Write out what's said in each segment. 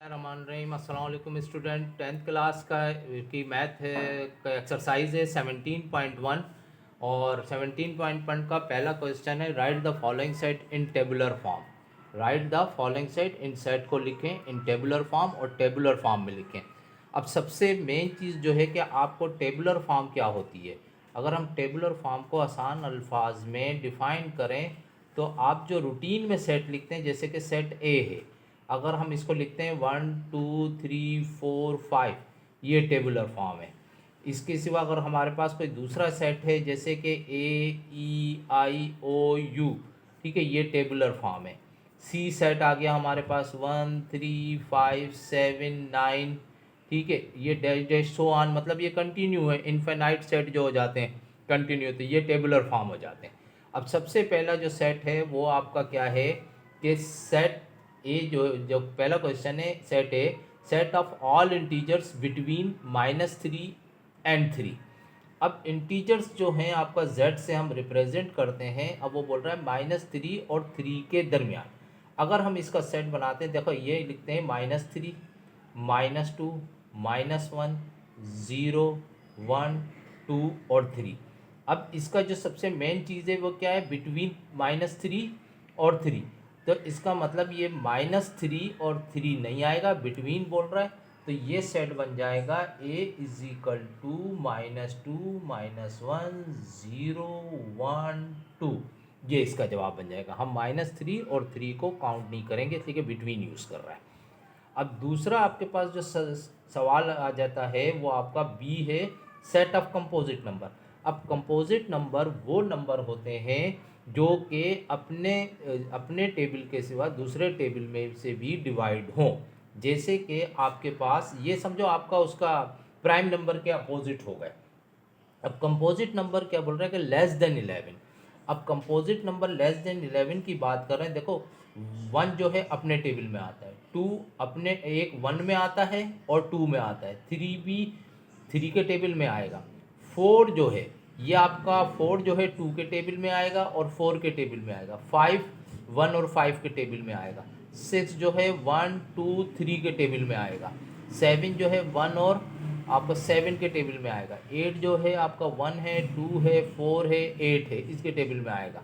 रहमान रहीम अस्सलाम वालेकुम student. Tenth class का की मैथ है का एक्सरसाइज है 17.1 और 17.1 का पहला क्वेश्चन है right the following set in tabular form. Right the following set in set को लिखें इन टेबुलर फॉर्म और टेबुलर फॉर्म में लिखें। अब सबसे मेन चीज़ जो है कि आपको टेबुलर फॉर्म क्या होती है। अगर हम टेबुलर फॉर्म को आसान अल्फाज में डिफ़ाइन करें तो आप जो रूटीन में सेट लिखते हैं, जैसे कि सेट ए है, अगर हम इसको लिखते हैं 1 2 3 4 5, ये टेबुलर फॉर्म है। इसके सिवा अगर हमारे पास कोई दूसरा सेट है जैसे कि AEIOU, ठीक है, ये टेबुलर फॉर्म है। सी सेट आ गया हमारे पास 1 3 5 7 9, ठीक है, ये डैश डैश सो ऑन, मतलब ये कंटिन्यू है। इनफाइनाइट सेट जो हो जाते हैं कंटिन्यू, तो ये टेबुलर फॉर्म हो जाते हैं। अब सबसे पहला जो सेट है वो आपका क्या है कि सेट ए, जो जो पहला क्वेश्चन है set A, set of all integers between -3 and 3। अब इंटीजर्स जो हैं आपका z से हम रिप्रेजेंट करते हैं। अब वो बोल रहा है -3 और 3 के दरमियान अगर हम इसका सेट बनाते हैं, देखो ये लिखते हैं -3 -2 -1 0 1 2 और 3। अब इसका जो सबसे मेन चीज़ है वो क्या है, बिटवीन -3 और 3। तो इसका मतलब ये -3 और 3 नहीं आएगा, बिटवीन बोल रहा है। तो ये सेट बन जाएगा A = -2 -1 0 1 2। ये इसका जवाब बन जाएगा। हम -3 और 3 को काउंट नहीं करेंगे इसलिए बिटवीन यूज़ कर रहा है। अब दूसरा आपके पास जो सवाल आ जाता है वो आपका बी है, सेट ऑफ कंपोजिट नंबर। अब कंपोजिट नंबर वो नंबर होते हैं जो कि अपने टेबल के सिवा दूसरे टेबल में से भी डिवाइड हों। जैसे कि आपके पास ये समझो आपका उसका प्राइम नंबर के अपोजिट हो गए। अब कंपोजिट नंबर क्या बोल रहा है कि लेस देन 11। अब कंपोजिट नंबर लेस देन 11 की बात कर रहे हैं। देखो 1 जो है अपने टेबल में आता है, 2 अपने एक 1 में आता है और 2 में आता है, 3 भी 3 के टेबल में आएगा। 4 जो है ये आपका 4 जो है 2 के टेबल में आएगा और 4 के टेबल में आएगा। 5 1 और 5 के टेबल में आएगा। 6 जो है 1 2 3 के टेबल में आएगा। 7 जो है 1 और आपका 7 के टेबल में आएगा। 8 जो है आपका 1 है 2 है 4 है 8 है, इसके टेबल में आएगा।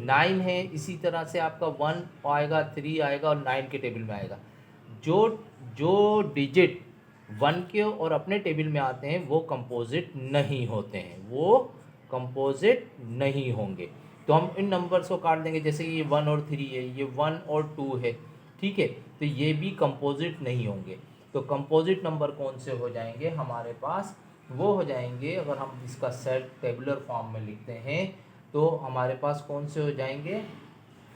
9 है इसी तरह से आपका 1 आएगा 3 आएगा और 9 के टेबल में आएगा। जो जो डिजिट 1 के और अपने टेबल में आते हैं वो कंपोजिट नहीं होते हैं, वो कंपोजिट नहीं होंगे। तो हम इन नंबर्स को काट देंगे, जैसे ये 1 और 3 है, ये 1 और 2 है, ठीक है, तो ये भी कंपोजिट नहीं होंगे। तो कंपोजिट नंबर कौन से हो जाएंगे हमारे पास, वो हो जाएंगे, अगर हम इसका सेट टेबुलर फॉर्म में लिखते हैं तो हमारे पास कौन से हो जाएंगे,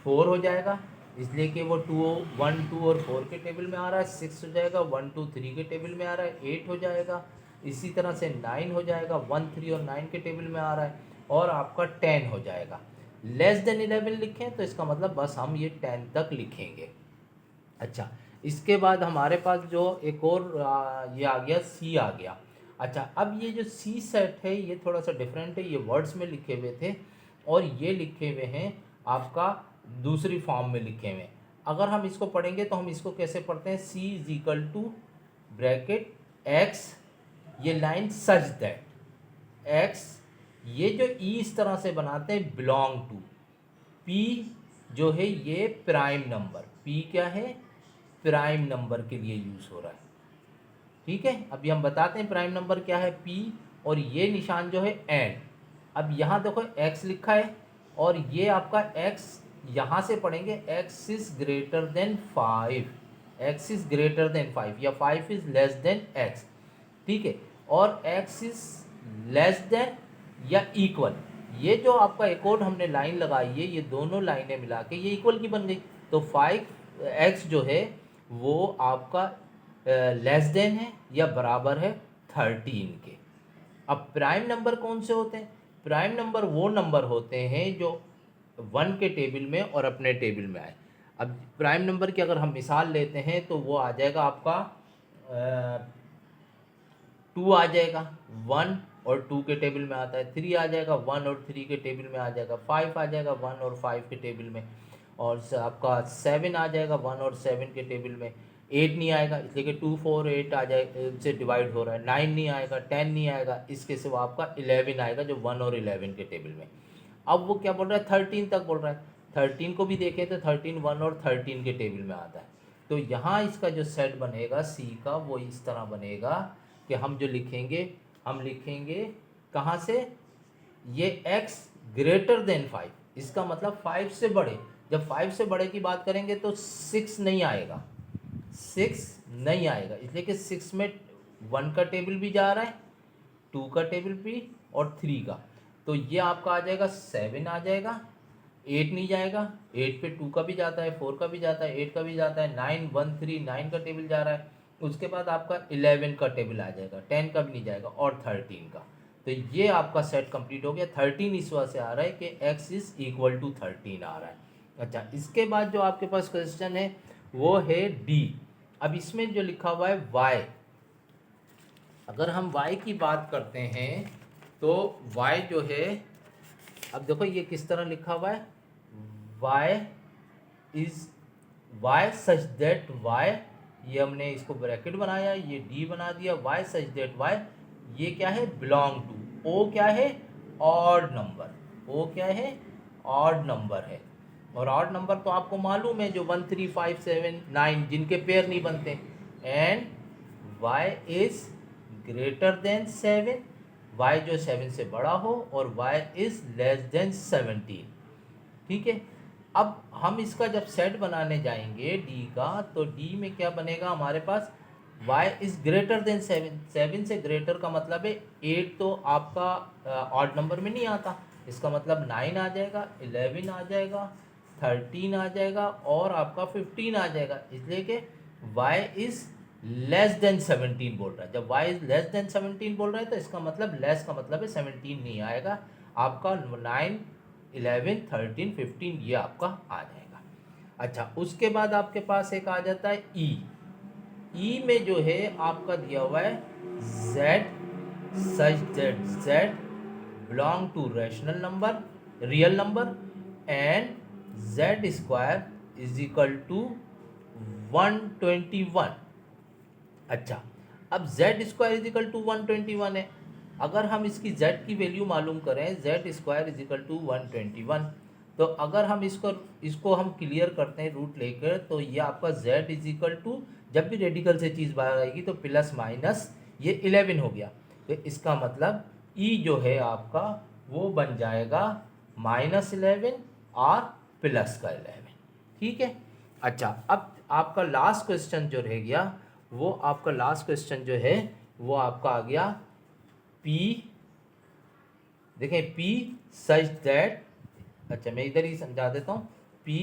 4 हो जाएगा, इसलिए कि वो 2 1 2 और 4 के टेबल में आ रहा है। 6 हो जाएगा, 1 2 3 के टेबल में आ रहा है। 8 हो जाएगा, इसी तरह से 9 हो जाएगा, 1 3 और 9 के टेबल में आ रहा है। और आपका 10 हो जाएगा। लेस देन 11 लिखें तो इसका मतलब बस हम ये 10 तक लिखेंगे। अच्छा, इसके बाद हमारे पास जो एक और ये आ गया, सी आ गया। अच्छा, अब ये जो सी सेट है ये थोड़ा सा डिफरेंट है, ये वर्ड्स में लिखे हुए थे और ये लिखे हुए हैं आपका दूसरी फॉर्म में लिखे हुए हैं। अगर हम इसको पढ़ेंगे तो हम इसको कैसे पढ़ते हैं, C = ब्रैकेट x, ये लाइन सच दैट x, ये जो ई इस तरह से बनाते हैं बिलोंग टू p, जो है ये प्राइम नंबर, p क्या है, प्राइम नंबर के लिए यूज़ हो रहा है, ठीक है। अभी हम बताते हैं प्राइम नंबर क्या है, p, और ये निशान जो है एंड। अब यहाँ देखो x लिखा है और ये आपका x यहाँ से पढ़ेंगे x is greater than 5, x is greater than 5 या 5 इज लेस देन x, ठीक है, और x इज लेस देन या इक्वल। ये जो आपका एक और हमने लाइन लगाई है, ये दोनों लाइनें मिला के ये इक्वल की बन गई। तो 5x जो है वो आपका लेस देन है या बराबर है 13 के। अब प्राइम नंबर कौन से होते हैं, प्राइम नंबर वो नंबर होते हैं जो 1 के टेबल में और अपने टेबल में आए। अब प्राइम नंबर की अगर हम मिसाल लेते हैं तो वो आ जाएगा आपका 2 आ जाएगा, 1 और 2 के टेबल में आता है। 3 आ जाएगा, 1 और 3 के टेबल में आ जाएगा। 5 आ जाएगा, 1 और 5 के टेबल में। और आपका 7 आ जाएगा, 1 और 7 के टेबल में। 8 नहीं आएगा इसलिए कि 2 4 8 आ जाए से डिवाइड हो रहा है, 9 नहीं आएगा, 10 नहीं आएगा, इसके सिवा आपका 11 आएगा जो 1 और 11 के टेबल में। अब वो क्या बोल रहा है, 13 तक बोल रहा है। 13 को भी देखें तो 13 1 और 13 के टेबल में आता है। तो यहाँ इसका जो सेट बनेगा सी का वो इस तरह बनेगा कि हम जो लिखेंगे, हम लिखेंगे कहाँ से, ये x ग्रेटर देन 5, इसका मतलब 5 से बड़े। जब 5 से बड़े की बात करेंगे तो 6 नहीं आएगा, 6 नहीं आएगा इसलिए कि 6 में 1 का टेबल भी जा रहा है, 2 का टेबल भी और 3 का। तो ये आपका आ जाएगा 7 आ जाएगा, 8 नहीं जाएगा, 8 पे 2 का भी जाता है, 4 का भी जाता है, 8 का भी जाता है, 9 1 3 9 का टेबल जा रहा है। उसके बाद आपका 11 का टेबल आ जाएगा, 10 का भी नहीं जाएगा और 13 का। तो ये आपका सेट कंप्लीट हो गया। 13 इस वजह से आ रहा है कि x इज इक्वल टू 13 आ रहा है। अच्छा, इसके बाद जो आपके पास क्वेश्चन है वो है डी। अब इसमें जो लिखा हुआ है y, अगर हम y की बात करते हैं तो y जो है, अब देखो ये किस तरह लिखा हुआ है, y सच दैट y, ये हमने इसको ब्रैकेट बनाया, ये d बना दिया, y सच दैट y, ये क्या है, बिलोंग टू, o क्या है, ऑड नंबर, o क्या है, ऑड नंबर है। और ऑड नंबर तो आपको मालूम है जो 1 3 5 7 9 जिनके पेयर नहीं बनते। And y is greater than 7, y जो 7 से बड़ा हो, और y इज लेस देन 17। ठीक है, अब हम इसका जब सेट बनाने जाएंगे d का, तो d में क्या बनेगा हमारे पास, y इज ग्रेटर देन 7, 7 से ग्रेटर का मतलब है 8 तो आपका ऑड नंबर में नहीं आता, इसका मतलब 9 आ जाएगा, 11 आ जाएगा, 13 आ जाएगा और आपका 15 आ जाएगा, इसलिए कि y इज लेस देन 17 बोल रहा है। जब y इज लेस देन 17 बोल रहा है तो इसका मतलब लेस का मतलब है 17 नहीं आएगा, आपका 9 11 13 15 ये आपका आ जाएगा। अच्छा, उसके बाद आपके पास एक आ जाता है ई में जो है आपका दिया हुआ है z such that z belong to rational number, real number, and z square is equal to 121। अच्छा, अब z square is equal to 121 है, अगर हम इसकी z की वैल्यू मालूम करें, z square is equal to 121, तो अगर हम इसको हम क्लियर करते हैं रूट लेकर, तो ये आपका z इज इक्वल टू, जब भी रेडिकल से चीज़ बाहर आएगी तो प्लस माइनस ये 11 हो गया, तो इसका मतलब e जो है आपका वो बन जाएगा -11 और प्लस का 11। ठीक है। अच्छा, अब आपका लास्ट क्वेश्चन जो रह गया, वो आपका लास्ट क्वेश्चन जो है वो आपका आ गया P, देखें P सच दैट, अच्छा मैं इधर ही समझा देता हूँ, P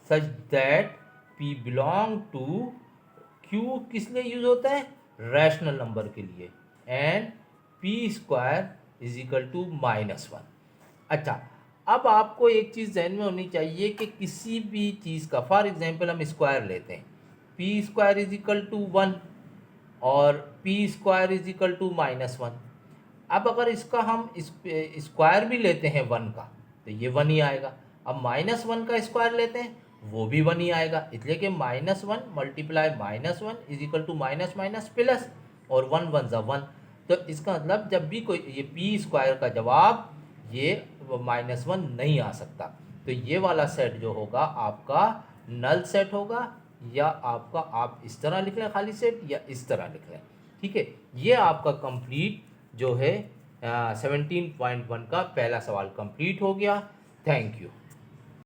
such that P belong to, Q किस लिए यूज होता है, रैशनल नंबर के लिए, and P square is equal to -1। अच्छा, अब आपको एक चीज़ जहन में होनी चाहिए कि किसी भी चीज़ का, फॉर एग्जांपल हम स्क्वायर लेते हैं, P square is equal to 1 और P square is equal to -1। अब अगर इसका हम स्क्वायर भी लेते हैं 1 का तो ये 1 ही आएगा, अब -1 का स्क्वायर लेते हैं वो भी 1 ही आएगा, इसलिए कि -1 multiply -1 is equal to minus minus plus, और 1 1 ज़ा 1। तो इसका मतलब जब भी कोई ये पी स्क्वायर का जवाब ये -1 नहीं आ सकता, तो ये वाला सेट जो होगा आपका नल सेट होगा, या आपका आप इस तरह लिख लें खाली सेट, या इस तरह लिख लें। ठीक है, ये आपका कंप्लीट जो है 17.1 का पहला सवाल कंप्लीट हो गया। Thank you.